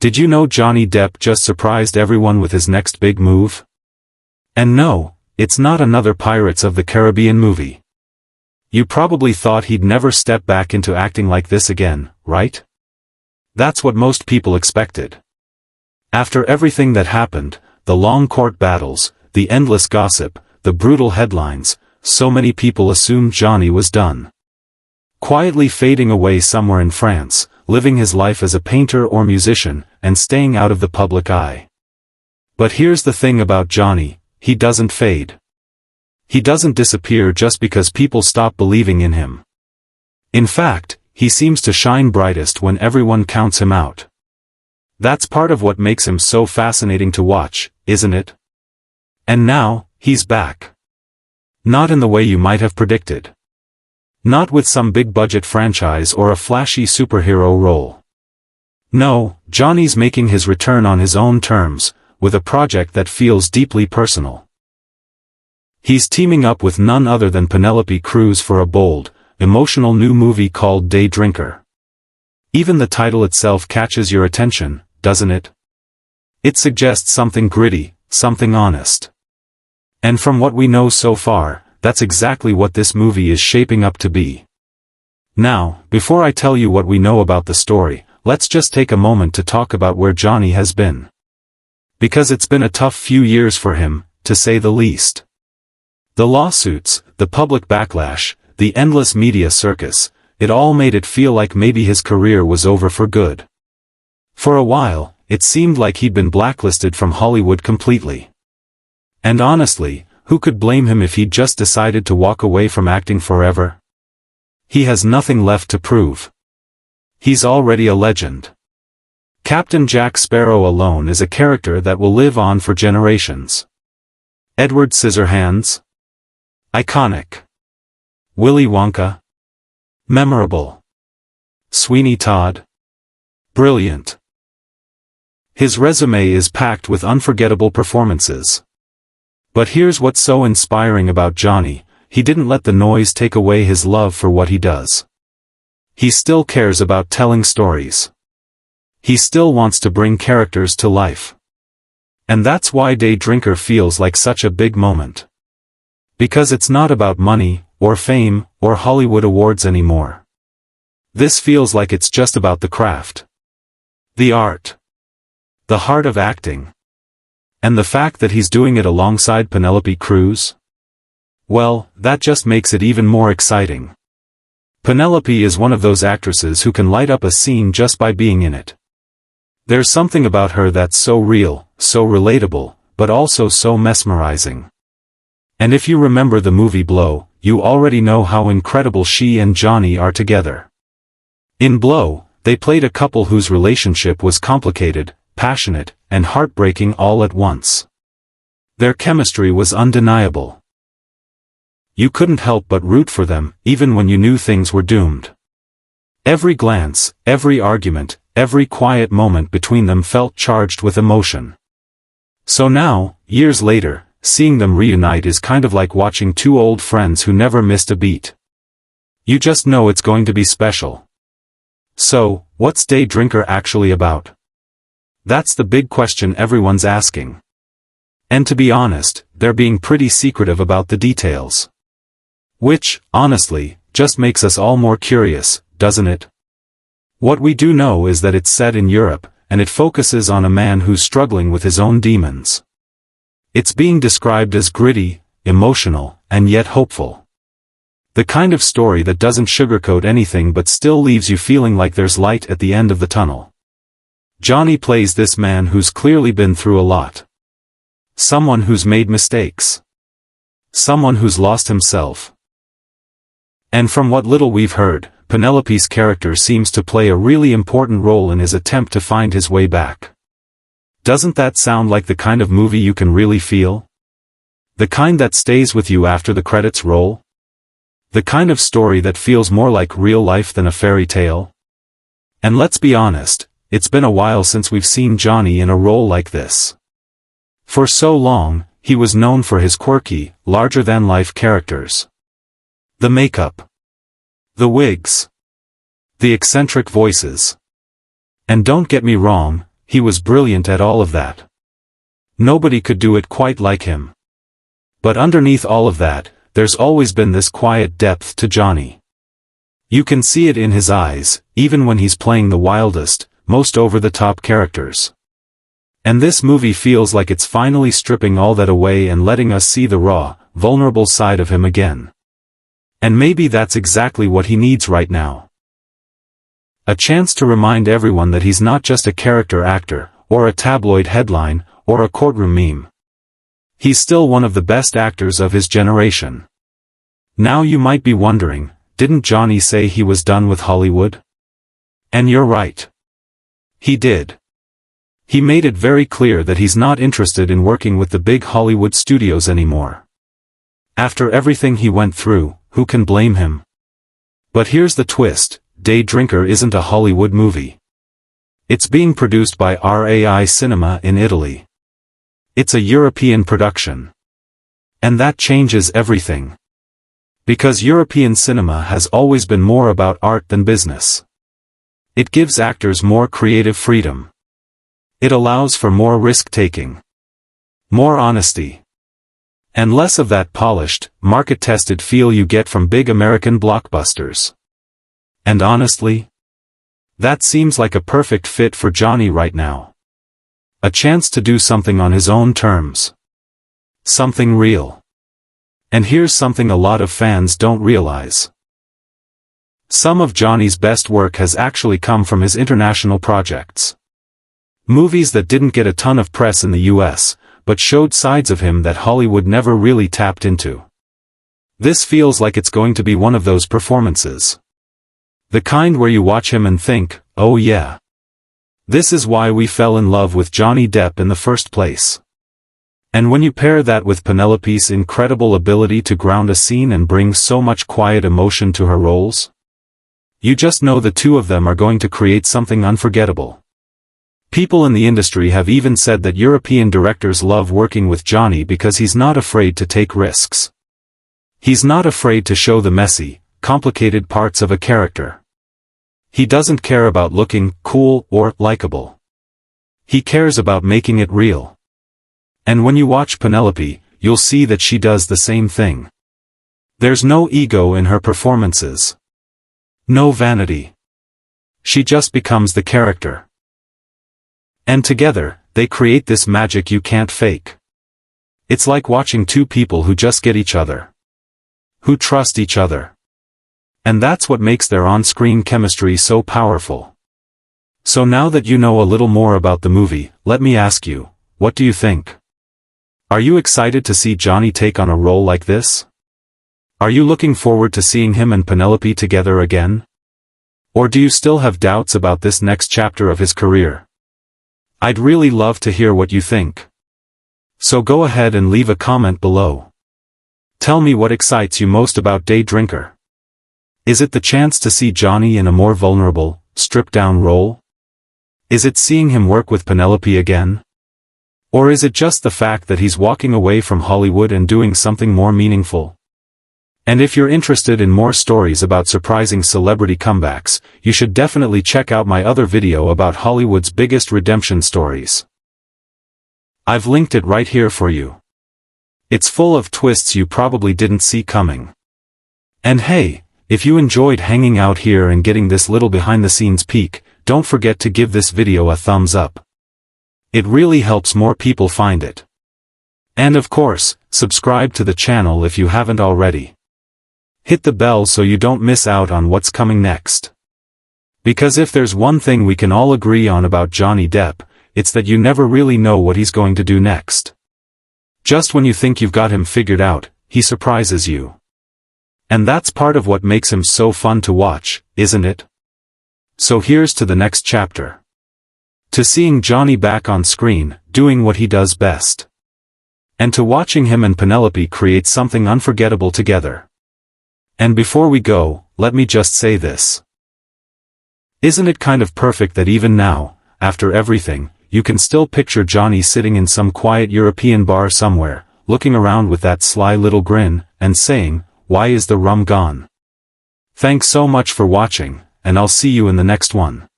Did you know Johnny Depp just surprised everyone with his next big move? And no, it's not another Pirates of the Caribbean movie. You probably thought he'd never step back into acting like this again, right? That's what most people expected. After everything that happened, the long court battles, the endless gossip, the brutal headlines, so many people assumed Johnny was done. Quietly fading away somewhere in France, living his life as a painter or musician, and staying out of the public eye. But here's the thing about Johnny, he doesn't fade. He doesn't disappear just because people stop believing in him. In fact, he seems to shine brightest when everyone counts him out. That's part of what makes him so fascinating to watch, isn't it? And now, he's back. Not in the way you might have predicted. Not with some big-budget franchise or a flashy superhero role. No, Johnny's making his return on his own terms, with a project that feels deeply personal. He's teaming up with none other than Penélope Cruz for a bold, emotional new movie called Day Drinker. Even the title itself catches your attention, doesn't it? It suggests something gritty, something honest. And from what we know so far, that's exactly what this movie is shaping up to be. Now, before I tell you what we know about the story, let's just take a moment to talk about where Johnny has been. Because it's been a tough few years for him, to say the least. The lawsuits, the public backlash, the endless media circus, it all made it feel like maybe his career was over for good. For a while, it seemed like he'd been blacklisted from Hollywood completely. And honestly, who could blame him if he'd just decided to walk away from acting forever? He has nothing left to prove. He's already a legend. Captain Jack Sparrow alone is a character that will live on for generations. Edward Scissorhands? Iconic. Willy Wonka? Memorable. Sweeney Todd? Brilliant. His resume is packed with unforgettable performances. But here's what's so inspiring about Johnny, he didn't let the noise take away his love for what he does. He still cares about telling stories. He still wants to bring characters to life. And that's why Day Drinker feels like such a big moment. Because it's not about money, or fame, or Hollywood awards anymore. This feels like it's just about the craft. The art. The heart of acting. And the fact that he's doing it alongside Penélope Cruz? Well, that just makes it even more exciting. Penélope is one of those actresses who can light up a scene just by being in it. There's something about her that's so real, so relatable, but also so mesmerizing. And if you remember the movie Blow, you already know how incredible she and Johnny are together. In Blow, they played a couple whose relationship was complicated, passionate, and heartbreaking all at once. Their chemistry was undeniable. You couldn't help but root for them, even when you knew things were doomed. Every glance, every argument, every quiet moment between them felt charged with emotion. So now, years later, seeing them reunite is kind of like watching two old friends who never missed a beat. You just know it's going to be special. So, what's Day Drinker actually about? That's the big question everyone's asking. And to be honest, they're being pretty secretive about the details. Which, honestly, just makes us all more curious, doesn't it? What we do know is that it's set in Europe, and it focuses on a man who's struggling with his own demons. It's being described as gritty, emotional, and yet hopeful. The kind of story that doesn't sugarcoat anything but still leaves you feeling like there's light at the end of the tunnel. Johnny plays this man who's clearly been through a lot. Someone who's made mistakes. Someone who's lost himself. And from what little we've heard, Penelope's character seems to play a really important role in his attempt to find his way back. Doesn't that sound like the kind of movie you can really feel? The kind that stays with you after the credits roll? The kind of story that feels more like real life than a fairy tale? And let's be honest, it's been a while since we've seen Johnny in a role like this. For so long, he was known for his quirky, larger-than-life characters. The makeup. The wigs. The eccentric voices. And don't get me wrong, he was brilliant at all of that. Nobody could do it quite like him. But underneath all of that, there's always been this quiet depth to Johnny. You can see it in his eyes, even when he's playing the wildest, most over-the-top characters. And this movie feels like it's finally stripping all that away and letting us see the raw, vulnerable side of him again. And maybe that's exactly what he needs right now. A chance to remind everyone that he's not just a character actor, or a tabloid headline, or a courtroom meme. He's still one of the best actors of his generation. Now you might be wondering, didn't Johnny say he was done with Hollywood? And you're right. He did. He made it very clear that he's not interested in working with the big Hollywood studios anymore. After everything he went through, who can blame him? But here's the twist, Day Drinker isn't a Hollywood movie. It's being produced by RAI Cinema in Italy. It's a European production. And that changes everything. Because European cinema has always been more about art than business. It gives actors more creative freedom. It allows for more risk-taking. More honesty. And less of that polished, market-tested feel you get from big American blockbusters. And honestly, that seems like a perfect fit for Johnny right now. A chance to do something on his own terms. Something real. And here's something a lot of fans don't realize. Some of Johnny's best work has actually come from his international projects. Movies that didn't get a ton of press in the US, but showed sides of him that Hollywood never really tapped into. This feels like it's going to be one of those performances. The kind where you watch him and think, oh yeah. This is why we fell in love with Johnny Depp in the first place. And when you pair that with Penelope's incredible ability to ground a scene and bring so much quiet emotion to her roles, you just know the two of them are going to create something unforgettable. People in the industry have even said that European directors love working with Johnny because he's not afraid to take risks. He's not afraid to show the messy, complicated parts of a character. He doesn't care about looking cool or likable. He cares about making it real. And when you watch Penelope, you'll see that she does the same thing. There's no ego in her performances. No vanity. She just becomes the character. And together, they create this magic you can't fake. It's like watching two people who just get each other. Who trust each other. And that's what makes their on-screen chemistry so powerful. So now that you know a little more about the movie, let me ask you, what do you think? Are you excited to see Johnny take on a role like this? Are you looking forward to seeing him and Penelope together again? Or do you still have doubts about this next chapter of his career? I'd really love to hear what you think. So go ahead and leave a comment below. Tell me what excites you most about Day Drinker. Is it the chance to see Johnny in a more vulnerable, stripped-down role? Is it seeing him work with Penelope again? Or is it just the fact that he's walking away from Hollywood and doing something more meaningful? And if you're interested in more stories about surprising celebrity comebacks, you should definitely check out my other video about Hollywood's biggest redemption stories. I've linked it right here for you. It's full of twists you probably didn't see coming. And hey, if you enjoyed hanging out here and getting this little behind-the-scenes peek, don't forget to give this video a thumbs up. It really helps more people find it. And of course, subscribe to the channel if you haven't already. Hit the bell so you don't miss out on what's coming next. Because if there's one thing we can all agree on about Johnny Depp, it's that you never really know what he's going to do next. Just when you think you've got him figured out, he surprises you. And that's part of what makes him so fun to watch, isn't it? So here's to the next chapter. To seeing Johnny back on screen, doing what he does best. And to watching him and Penelope create something unforgettable together. And before we go, let me just say this. Isn't it kind of perfect that even now, after everything, you can still picture Johnny sitting in some quiet European bar somewhere, looking around with that sly little grin, and saying, "Why is the rum gone?" Thanks so much for watching, and I'll see you in the next one.